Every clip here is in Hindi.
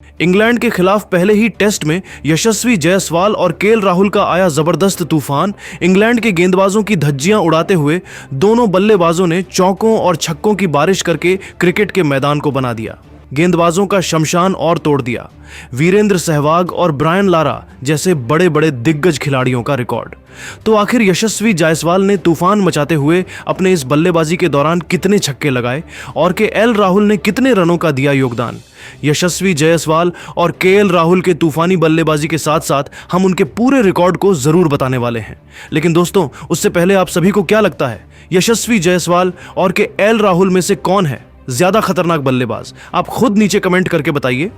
इंग्लैंड के खिलाफ पहले ही टेस्ट में यशस्वी जायसवाल और केएल राहुल का आया जबरदस्त तूफान इंग्लैंड के गेंदबाजों की धज्जियां उड़ाते हुए दोनों बल्लेबाजों ने चौकों और छक्कों की बारिश करके क्रिकेट के मैदान को बना दिया। गेंदबाजों का शमशान और तोड़ दिया। वीरेंद्र सहवाग और ब्रायन लारा जैसे बड़े बड़े दिग्गज खिलाड़ियों का रिकॉर्ड। तो आखिर यशस्वी जायसवाल ने तूफान मचाते हुए अपने इस बल्लेबाजी के दौरान कितने छक्के लगाए और केएल राहुल ने कितने रनों का दिया योगदान। यशस्वी जायसवाल और केएल राहुल के तूफानी बल्लेबाजी के साथ साथ हम उनके पूरे रिकॉर्ड को जरूर बताने वाले हैं। लेकिन दोस्तों, उससे पहले आप सभी को क्या लगता है, यशस्वी जायसवाल और केएल राहुल में से कौन है ज्यादा खतरनाक बल्लेबाज? आप खुद नीचे कमेंट करके बताइए।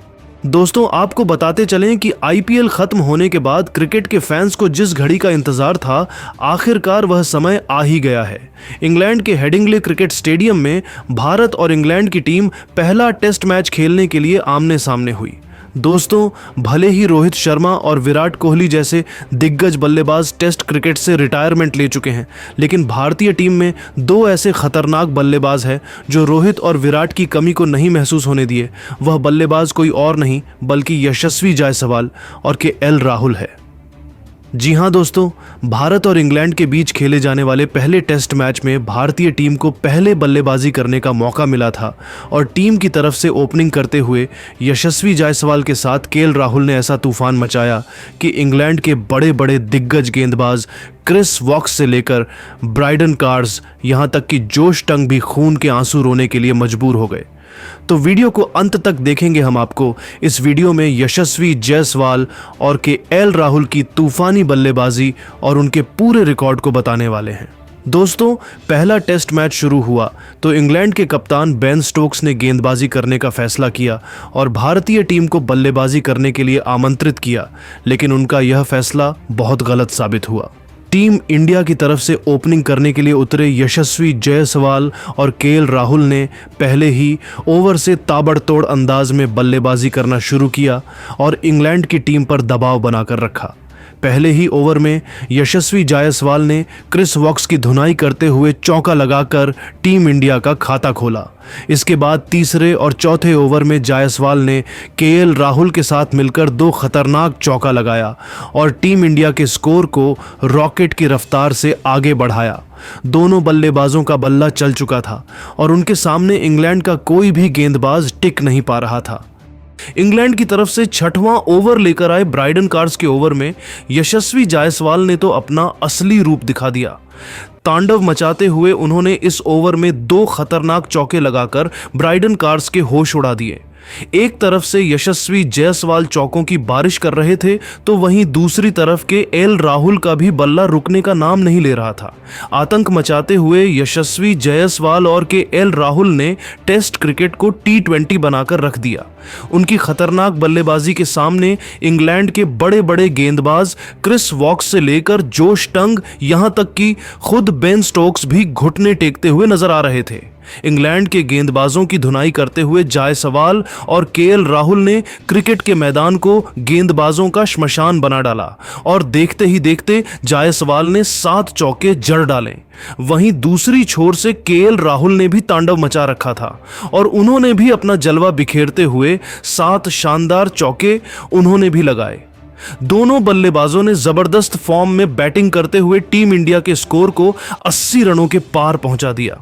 दोस्तों, आपको बताते चलें कि आईपीएल खत्म होने के बाद क्रिकेट के फैंस को जिस घड़ी का इंतजार था, आखिरकार वह समय आ ही गया है। इंग्लैंड के हेडिंग्ले क्रिकेट स्टेडियम में भारत और इंग्लैंड की टीम पहला टेस्ट मैच खेलने के लिए आमने सामने हुई। दोस्तों, भले ही रोहित शर्मा और विराट कोहली जैसे दिग्गज बल्लेबाज टेस्ट क्रिकेट से रिटायरमेंट ले चुके हैं, लेकिन भारतीय टीम में दो ऐसे खतरनाक बल्लेबाज हैं जो रोहित और विराट की कमी को नहीं महसूस होने दिए। वह बल्लेबाज कोई और नहीं बल्कि यशस्वी जायसवाल और केएल राहुल है। जी हां दोस्तों, भारत और इंग्लैंड के बीच खेले जाने वाले पहले टेस्ट मैच में भारतीय टीम को पहले बल्लेबाजी करने का मौका मिला था और टीम की तरफ से ओपनिंग करते हुए यशस्वी जायसवाल के साथ केएल राहुल ने ऐसा तूफान मचाया कि इंग्लैंड के बड़े बड़े दिग्गज गेंदबाज क्रिस वॉक्स से लेकर ब्राइडन कार्स, यहां तक कि जोश टंग भी खून के आंसू रोने के लिए मजबूर हो गए। तो वीडियो को अंत तक देखेंगे हम आपको इस वीडियो में यशस्वी जायसवाल और केएल राहुल की तूफानी बल्लेबाजी और उनके पूरे रिकॉर्ड को बताने वाले हैं। दोस्तों, पहला टेस्ट मैच शुरू हुआ तो इंग्लैंड के कप्तान बेन स्टोक्स ने गेंदबाजी करने का फैसला किया और भारतीय टीम को बल्लेबाजी करने के लिए आमंत्रित किया, लेकिन उनका यह फैसला बहुत गलत साबित हुआ। टीम इंडिया की तरफ से ओपनिंग करने के लिए उतरे यशस्वी जायसवाल और केएल राहुल ने पहले ही ओवर से ताबड़तोड़ अंदाज में बल्लेबाजी करना शुरू किया और इंग्लैंड की टीम पर दबाव बनाकर रखा। पहले ही ओवर में यशस्वी जायसवाल ने क्रिस वॉक्स की धुनाई करते हुए चौका लगाकर टीम इंडिया का खाता खोला। इसके बाद तीसरे और चौथे ओवर में जायसवाल ने केएल राहुल के साथ मिलकर दो खतरनाक चौका लगाया और टीम इंडिया के स्कोर को रॉकेट की रफ्तार से आगे बढ़ाया। दोनों बल्लेबाजों का बल्ला चल चुका था और उनके सामने इंग्लैंड का कोई भी गेंदबाज टिक नहीं पा रहा था। इंग्लैंड की तरफ से छठवां ओवर लेकर आए ब्राइडन कार्स के ओवर में यशस्वी जायसवाल ने तो अपना असली रूप दिखा दिया। तांडव मचाते हुए उन्होंने इस ओवर में दो खतरनाक चौके लगाकर ब्राइडन कार्स के होश उड़ा दिए। एक तरफ से यशस्वी जायसवाल चौकों की बारिश कर रहे थे तो वहीं दूसरी तरफ के केएल राहुल का भी बल्ला रुकने का नाम नहीं ले रहा था। आतंक मचाते हुए यशस्वी जायसवाल और केएल राहुल ने टेस्ट क्रिकेट को T20 बनाकर रख दिया। उनकी खतरनाक बल्लेबाजी के सामने इंग्लैंड के बड़े बड़े गेंदबाज क्रिस वॉक्स से लेकर जोश टंग, यहां तक कि खुद बेन स्टोक्स भी घुटने टेकते हुए नजर आ रहे थे। इंग्लैंड के गेंदबाजों की धुनाई करते हुए जायसवाल और केएल राहुल ने क्रिकेट के मैदान को गेंदबाजों का श्मशान बना डाला और देखते ही देखते जायसवाल ने 7 चौके जड़ डाले। वहीं दूसरी छोर से केएल राहुल ने भी तांडव मचा रखा था और उन्होंने भी अपना जलवा बिखेरते हुए 7 शानदार चौके उन्होंने भी लगाए। दोनों बल्लेबाजों ने जबरदस्त फॉर्म में बैटिंग करते हुए टीम इंडिया के स्कोर को 80 रनों के पार पहुंचा दिया।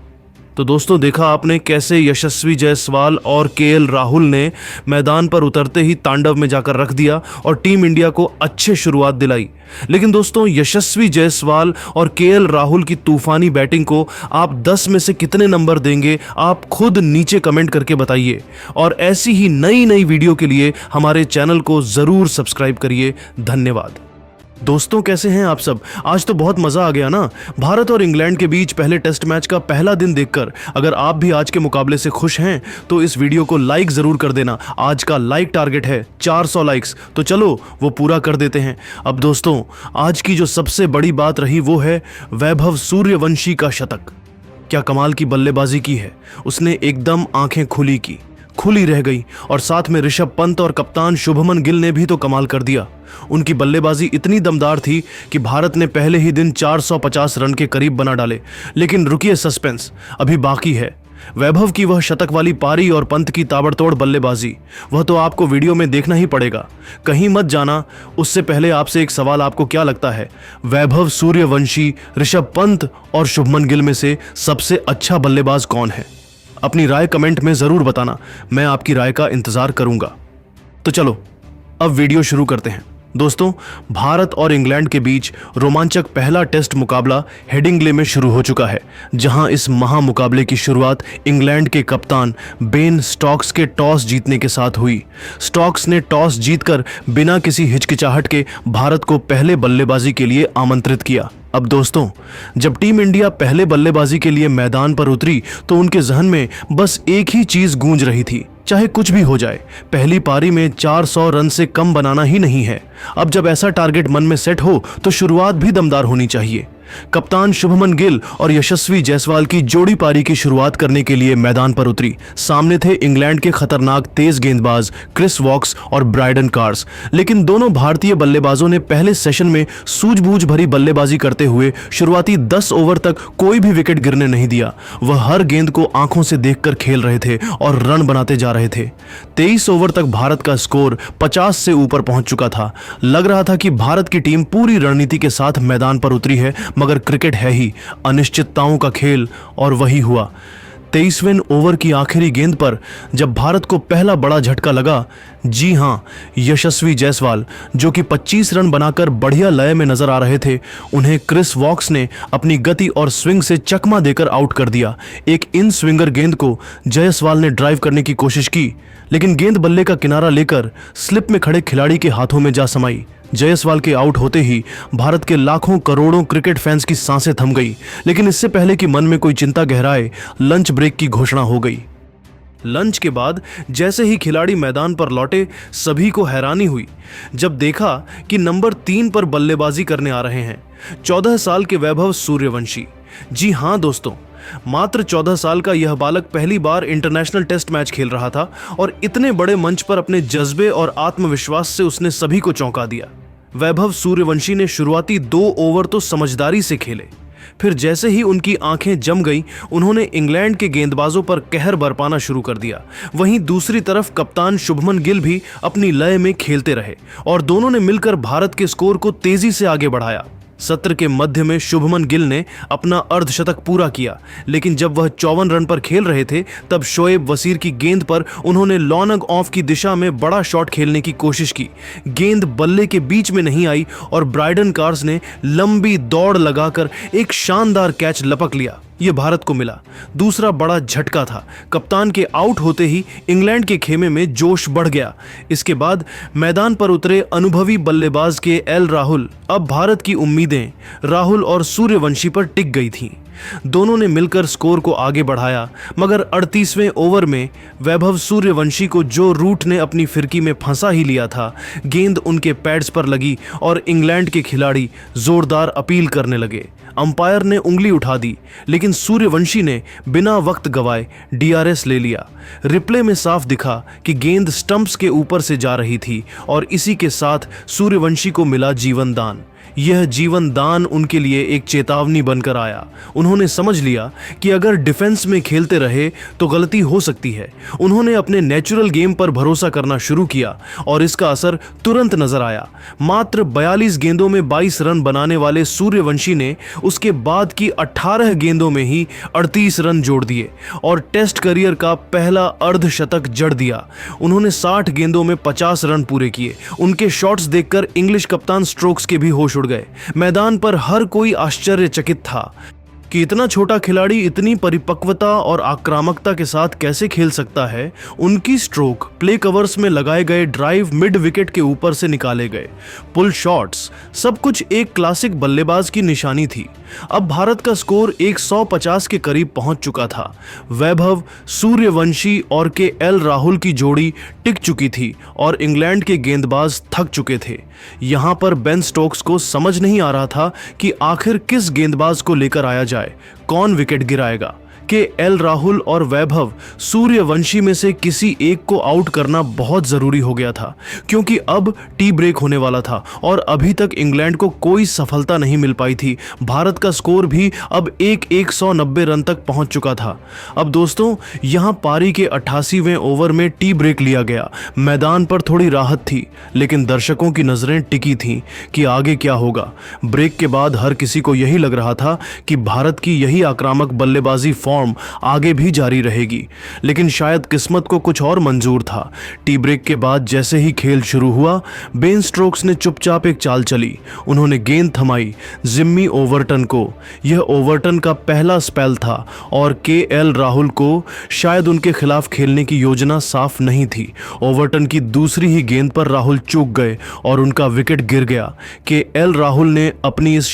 तो दोस्तों, देखा आपने कैसे यशस्वी जायसवाल और केएल राहुल ने मैदान पर उतरते ही तांडव में जाकर रख दिया और टीम इंडिया को अच्छी शुरुआत दिलाई। लेकिन दोस्तों, यशस्वी जायसवाल और केएल राहुल की तूफानी बैटिंग को आप 10 में से कितने नंबर देंगे? आप खुद नीचे कमेंट करके बताइए और ऐसी ही नई नई वीडियो के लिए हमारे चैनल को जरूर सब्सक्राइब करिए। धन्यवाद। दोस्तों, कैसे हैं आप सब? आज तो बहुत मजा आ गया ना, भारत और इंग्लैंड के बीच पहले टेस्ट मैच का पहला दिन देखकर। अगर आप भी आज के मुकाबले से खुश हैं तो इस वीडियो को लाइक जरूर कर देना। आज का लाइक टारगेट है 400 लाइक्स, तो चलो वो पूरा कर देते हैं। अब दोस्तों, आज की जो सबसे बड़ी बात रही वो है वैभव सूर्यवंशी का शतक। क्या कमाल की बल्लेबाजी की है उसने, एकदम आंखें खुली रह गई और साथ में ऋषभ पंत और कप्तान शुभमन गिल ने भी तो कमाल कर दिया। उनकी बल्लेबाजी इतनी दमदार थी कि भारत ने पहले ही दिन 450 रन के करीब बना डाले। लेकिन रुकिए, सस्पेंस अभी बाकी है। वैभव की वह शतक वाली पारी और पंत की ताबड़तोड़ बल्लेबाजी, वह तो आपको वीडियो में देखना ही पड़ेगा। कहीं मत जाना, उससे पहले आपसे एक सवाल, आपको क्या लगता है वैभव सूर्यवंशी, ऋषभ पंत और शुभमन गिल में से सबसे अच्छा बल्लेबाज कौन है? अपनी राय कमेंट में जरूर बताना, मैं आपकी राय का इंतजार करूंगा। तो चलो अब वीडियो शुरू करते हैं। दोस्तों, भारत और इंग्लैंड के बीच रोमांचक पहला टेस्ट मुकाबला हेडिंग्ले में शुरू हो चुका है, जहां इस महामुकाबले की शुरुआत इंग्लैंड के कप्तान बेन स्टोक्स के टॉस जीतने के साथ हुई। स्टोक्स ने टॉस जीतकर बिना किसी हिचकिचाहट के भारत को पहले बल्लेबाजी के लिए आमंत्रित किया। अब दोस्तों, जब टीम इंडिया पहले बल्लेबाजी के लिए मैदान पर उतरी तो उनके जहन में बस एक ही चीज गूंज रही थी, चाहे कुछ भी हो जाए, पहली पारी में 400 रन से कम बनाना ही नहीं है। अब जब ऐसा टारगेट मन में सेट हो तो शुरुआत भी दमदार होनी चाहिए। कप्तान शुभमन गिल और यशस्वी जायसवाल की जोड़ी पारी की शुरुआत करने के लिए मैदान पर उतरी। सामने थे इंग्लैंड के खतरनाक तेज गेंदबाज क्रिस वॉक्स और ब्रायडन कार्स, लेकिन दोनों भारतीय बल्लेबाजों ने पहले सेशन में सूझबूझ भरी बल्लेबाजी करते हुए शुरुआती 10 ओवर तक कोई भी विकेट गिरने नहीं दिया। वह हर गेंद को आंखों से देखकर खेल रहे थे और रन बनाते जा रहे थे। 23 ओवर तक भारत का स्कोर 50 से ऊपर पहुंच चुका था। लग रहा था कि भारत की टीम पूरी रणनीति के साथ मैदान पर उतरी है, मगर क्रिकेट है ही अनिश्चितताओं का खेल, और वही हुआ। 23वें ओवर की आखिरी गेंद पर जब भारत को पहला बड़ा झटका लगा, जी हां, यशस्वी जायसवाल जो कि 25 रन बनाकर बढ़िया लय में नजर आ रहे थे, उन्हें क्रिस वॉक्स ने अपनी गति और स्विंग से चकमा देकर आउट कर दिया। एक इन स्विंगर गेंद को जायसवाल ने ड्राइव करने की कोशिश की, लेकिन गेंद बल्ले का किनारा लेकर स्लिप में खड़े खिलाड़ी के हाथों में जा समाई। जायसवाल के आउट होते ही भारत के लाखों करोड़ों क्रिकेट फैंस की सांसें थम गई, लेकिन इससे पहले कि मन में कोई चिंता गहराए, लंच ब्रेक की घोषणा हो गई। लंच के बाद जैसे ही खिलाड़ी मैदान पर लौटे, सभी को हैरानी हुई जब देखा कि नंबर 3 पर बल्लेबाजी करने आ रहे हैं 14 साल के वैभव सूर्यवंशी। जी हां दोस्तों, मात्र 14 साल का यह बालक पहली बार इंटरनेशनल टेस्ट मैच खेल रहा था और इतने बड़े मंच पर अपने जज्बे और आत्मविश्वास से उसने सभी को चौंका दिया। वैभव सूर्यवंशी ने शुरुआती 2 ओवर तो समझदारी से खेले, फिर जैसे ही उनकी आंखें जम गईं, उन्होंने इंग्लैंड के गेंदबाजों पर कहर बरपाना शुरू कर दिया। वहीं दूसरी तरफ कप्तान शुभमन गिल भी अपनी लय में खेलते रहे और दोनों ने मिलकर भारत के स्कोर को तेजी से आगे बढ़ाया। सत्र के मध्य में शुभमन गिल ने अपना अर्धशतक पूरा किया, लेकिन जब वह 54 रन पर खेल रहे थे तब शोएब वसीर की गेंद पर उन्होंने लॉन्ग ऑफ की दिशा में बड़ा शॉट खेलने की कोशिश की। गेंद बल्ले के बीच में नहीं आई और ब्रायडन कार्स ने लंबी दौड़ लगाकर एक शानदार कैच लपक लिया। यह भारत को मिला दूसरा बड़ा झटका था। कप्तान के आउट होते ही इंग्लैंड के खेमे में जोश बढ़ गया। इसके बाद मैदान पर उतरे अनुभवी बल्लेबाज के एल राहुल। अब भारत की उम्मीदें राहुल और सूर्यवंशी पर टिक गई थीं। दोनों ने मिलकर स्कोर को आगे बढ़ाया, मगर 38वें ओवर में वैभव सूर्यवंशी को जो रूट ने अपनी फिरकी में फंसा ही लिया था, गेंद उनके पैड्स पर लगी और इंग्लैंड के खिलाड़ी जोरदार अपील करने लगे। अंपायर ने उंगली उठा दी, लेकिन सूर्यवंशी ने बिना वक्त गवाए DRS ले लिया। रिप्ले में साफ दिखा कि गेंद स्टंप्स के ऊपर से जा रही थी और इसी के साथ सूर्यवंशी को मिला जीवन दान। यह जीवन दान उनके लिए एक चेतावनी बनकर आया। उन्होंने समझ लिया कि अगर डिफेंस में खेलते रहे तो गलती हो सकती है। उन्होंने अपने नेचुरल गेम पर भरोसा करना शुरू किया और इसका असर तुरंत नजर आया। मात्र 42 गेंदों में 22 रन बनाने वाले सूर्यवंशी ने उसके बाद की 18 गेंदों में ही 38 रन जोड़ दिए और टेस्ट करियर का पहला अर्धशतक जड़ दिया। उन्होंने 60 गेंदों में 50 रन पूरे किए। उनके शॉट्स देखकर इंग्लिश कप्तान स्ट्रोक्स के भी होश उड़ गए। मैदान पर हर कोई आश्चर्यचकित था कि इतना छोटा खिलाड़ी इतनी परिपक्वता और आक्रामकता के साथ कैसे खेल सकता है। उनकी स्ट्रोक, प्ले कवर्स में लगाए गए ड्राइव, मिड विकेट के ऊपर से निकाले गए पुल शॉट्स, सब कुछ एक क्लासिक बल्लेबाज की निशानी थी। अब भारत का स्कोर 150 के करीब पहुंच चुका था। वैभव सूर्यवंशी और के एल राहुल की जोड़ी टिक चुकी थी और इंग्लैंड के गेंदबाज थक चुके थे। यहां पर बेन स्टोक्स को समझ नहीं आ रहा था कि आखिर किस गेंदबाज को लेकर आया जाए, कौन विकेट गिराएगा। कि एल राहुल और वैभव सूर्यवंशी में से किसी एक को आउट करना बहुत जरूरी हो गया था, क्योंकि अब टी ब्रेक होने वाला था और अभी तक इंग्लैंड को कोई सफलता नहीं मिल पाई थी। भारत का स्कोर भी अब 190 रन तक पहुंच चुका था। अब दोस्तों, यहां पारी के 88वें ओवर में टी ब्रेक लिया गया। मैदान पर थोड़ी राहत थी, लेकिन दर्शकों की नजरें टिकी थीं कि आगे क्या होगा। ब्रेक के बाद हर किसी को यही लग रहा था कि भारत की यही आक्रामक बल्लेबाजी फॉर्म आगे भी जारी रहेगी, लेकिन शायद किस्मत को कुछ और मंजूर था। टी ब्रेक के बाद जैसे ही खेल शुरू हुआ, बेन स्टोक्स ने चुपचाप एक चाल चली। उन्होंने गेंद थमाई जिम्मी ओवरटन को। यह ओवरटन का पहला स्पेल था और केएल राहुल को शायद उनके खिलाफ खेलने की योजना साफ नहीं थी। ओवरटन की दूसरी ही गेंद पर राहुल चूक गए और उनका विकेट गिर गया। केएल राहुल ने अपनी इस